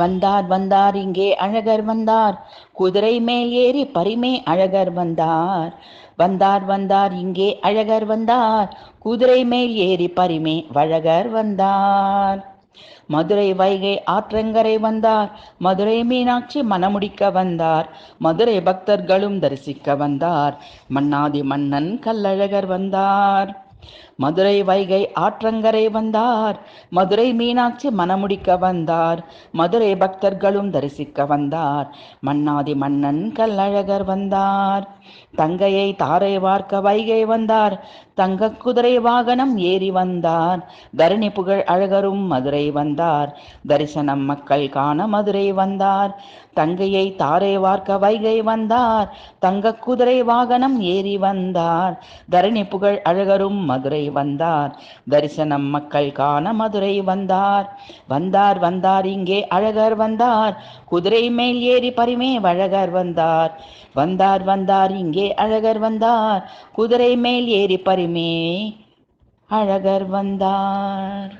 வந்தார் வந்தார் இங்கே அழகர் வந்தார், குதிரை மேல் ஏறி பரிமே அழகர் வந்தார். வந்தார் வந்தார் இங்கே அழகர் வந்தார், குதிரை மேல் ஏறி பரிமே வழகர் வந்தார். மதுரை வைகை ஆற்றங்கரை வந்தார், மதுரை மீனாட்சி மணமுடிக்க வந்தார். மதுரை பக்தர்களும் தரிசிக்க வந்தார், மன்னாதி மன்னன் கள்ளழகர் வந்தார். மதுரை வைகை ஆற்றங்கரை வந்தார், மதுரை மீனாட்சி மணமுடிக்க வந்தார். மதுரை பக்தர்களும் தரிசிக்க வந்தார், மன்னாதி மன்னன் கள்ளழகர் வந்தார். தங்கையை தாரை வார்க்க வைகை வந்தார், தங்க குதிரை வாகனம் ஏறி வந்தார். தரணி புகழ் அழகரும் மதுரை வந்தார், தரிசனம் மக்கள் காண மதுரை வந்தார். தங்கையை தாரை வார்க்க வைகை வந்தார், தங்க குதிரை வாகனம் ஏறி வந்தார். தரணி புகழ் அழகரும் மதுரை வந்தார், தரிசனம் மக்கள் காண மதுரை வந்தார். வந்தார் வந்தார் இங்கே அழகர் வந்தார், குதிரை மேல் ஏறி பரிமே வழகர் வந்தார். வந்தார் வந்தார் இங்கே அழகர் வந்தார், குதிரை மேல் ஏறி பரிமே அழகர் வந்தார்.